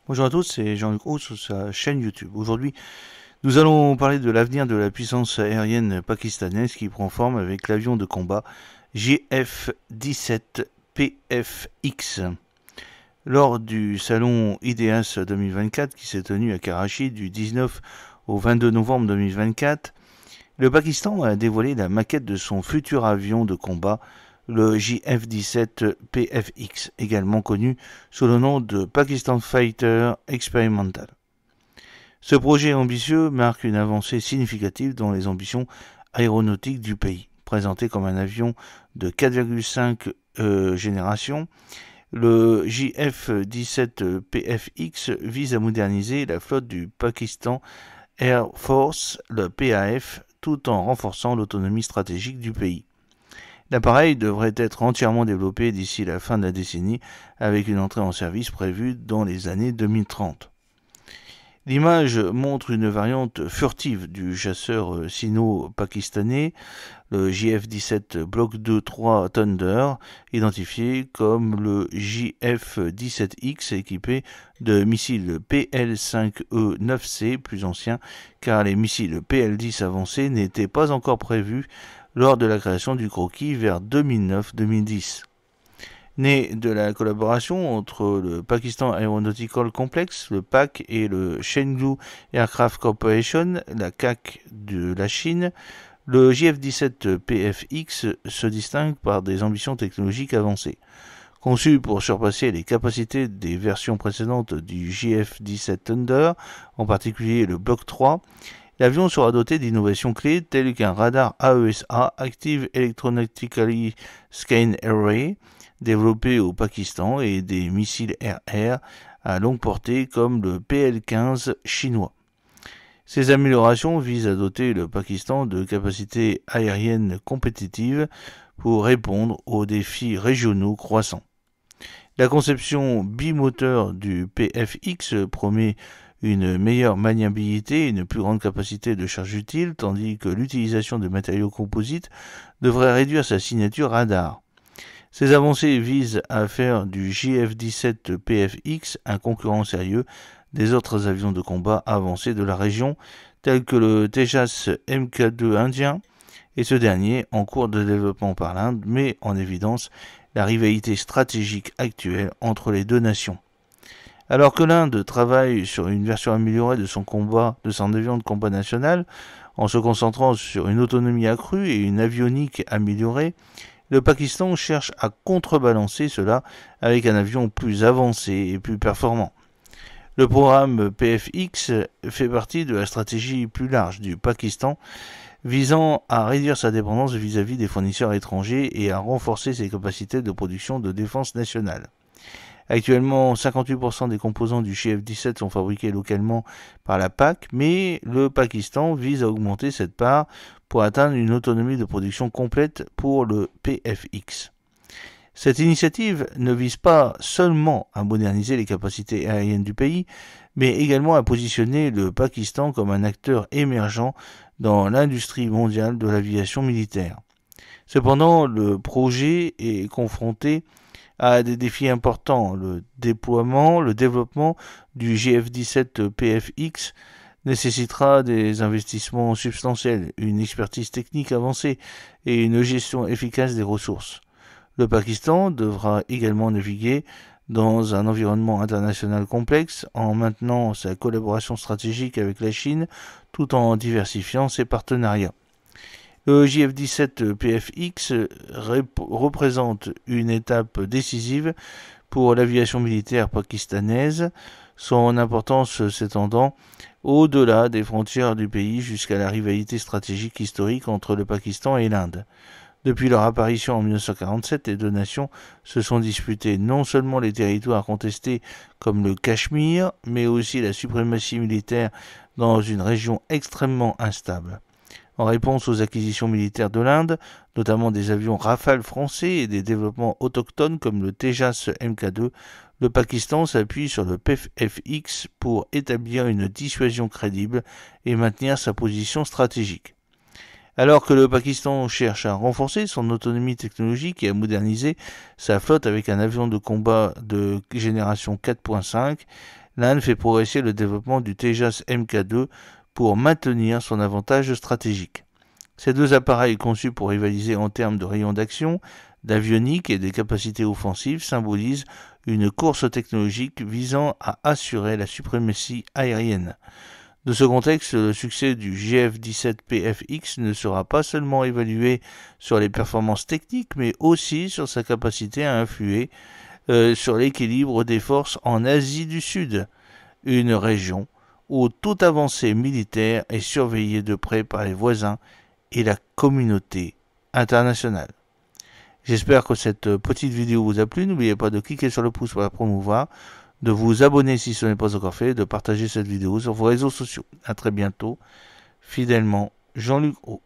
Bonjour à tous, c'est Jean-Luc Roux sur sa chaîne YouTube. Aujourd'hui, nous allons parler de l'avenir de la puissance aérienne pakistanaise qui prend forme avec l'avion de combat JF-17 PFX. Lors du salon IDEAS 2024 qui s'est tenu à Karachi du 19 au 22 novembre 2024, le Pakistan a dévoilé la maquette de son futur avion de combat, le JF-17 PFX, également connu sous le nom de Pakistan Fighter Experimental. Ce projet ambitieux marque une avancée significative dans les ambitions aéronautiques du pays. Présenté comme un avion de 4,5 générations, le JF-17 PFX vise à moderniser la flotte du Pakistan Air Force, le PAF, tout en renforçant l'autonomie stratégique du pays. L'appareil devrait être entièrement développé d'ici la fin de la décennie, avec une entrée en service prévue dans les années 2030. L'image montre une variante furtive du chasseur sino-pakistanais, le JF-17 Block 2-3 Thunder, identifié comme le JF-17X équipé de missiles PL-5E-9C plus anciens, car les missiles PL-10 avancés n'étaient pas encore prévus lors de la création du croquis vers 2009-2010. Né de la collaboration entre le Pakistan Aeronautical Complex, le PAC, et le Chengdu Aircraft Corporation, la CAC de la Chine, le JF-17 PFX se distingue par des ambitions technologiques avancées. Conçu pour surpasser les capacités des versions précédentes du JF-17 Thunder, en particulier le Block 3, l'avion sera doté d'innovations clés telles qu'un radar AESA, Active Electronically Scanned Array, développé au Pakistan, et des missiles air-air à longue portée comme le PL-15 chinois. Ces améliorations visent à doter le Pakistan de capacités aériennes compétitives pour répondre aux défis régionaux croissants. La conception bimoteur du PFX promet une meilleure maniabilité et une plus grande capacité de charge utile, tandis que l'utilisation de matériaux composites devrait réduire sa signature radar. Ces avancées visent à faire du JF-17 PFX un concurrent sérieux des autres avions de combat avancés de la région, tels que le Tejas Mk2 indien, et ce dernier en cours de développement par l'Inde, met en évidence la rivalité stratégique actuelle entre les deux nations. Alors que l'Inde travaille sur une version améliorée de son avion de combat national, en se concentrant sur une autonomie accrue et une avionique améliorée, le Pakistan cherche à contrebalancer cela avec un avion plus avancé et plus performant. Le programme PFX fait partie de la stratégie plus large du Pakistan visant à réduire sa dépendance vis-à-vis des fournisseurs étrangers et à renforcer ses capacités de production de défense nationale. Actuellement, 58% des composants du JF-17 sont fabriqués localement par la PAC, mais le Pakistan vise à augmenter cette part pour atteindre une autonomie de production complète pour le PFX. Cette initiative ne vise pas seulement à moderniser les capacités aériennes du pays, mais également à positionner le Pakistan comme un acteur émergent dans l'industrie mondiale de l'aviation militaire. Cependant, le projet est confronté à des défis importants. Le développement du JF-17 PFX nécessitera des investissements substantiels, une expertise technique avancée et une gestion efficace des ressources. Le Pakistan devra également naviguer dans un environnement international complexe en maintenant sa collaboration stratégique avec la Chine tout en diversifiant ses partenariats. Le JF-17 PFX représente une étape décisive pour l'aviation militaire pakistanaise, son importance s'étendant au-delà des frontières du pays jusqu'à la rivalité stratégique historique entre le Pakistan et l'Inde. Depuis leur apparition en 1947, les deux nations se sont disputées non seulement les territoires contestés comme le Cachemire, mais aussi la suprématie militaire dans une région extrêmement instable. En réponse aux acquisitions militaires de l'Inde, notamment des avions Rafale français et des développements autochtones comme le Tejas Mk2, le Pakistan s'appuie sur le PFX pour établir une dissuasion crédible et maintenir sa position stratégique. Alors que le Pakistan cherche à renforcer son autonomie technologique et à moderniser sa flotte avec un avion de combat de génération 4.5, l'Inde fait progresser le développement du Tejas Mk2 pour maintenir son avantage stratégique. Ces deux appareils conçus pour rivaliser en termes de rayons d'action, d'avionique et des capacités offensives symbolisent une course technologique visant à assurer la suprématie aérienne. De ce contexte, le succès du GF-17PFX ne sera pas seulement évalué sur les performances techniques, mais aussi sur sa capacité à influer sur l'équilibre des forces en Asie du Sud, une région où toute avancée militaire est surveillée de près par les voisins et la communauté internationale. J'espère que cette petite vidéo vous a plu. N'oubliez pas de cliquer sur le pouce pour la promouvoir, de vous abonner si ce n'est pas encore fait, de partager cette vidéo sur vos réseaux sociaux. A très bientôt. Fidèlement, Jean-Luc Roux.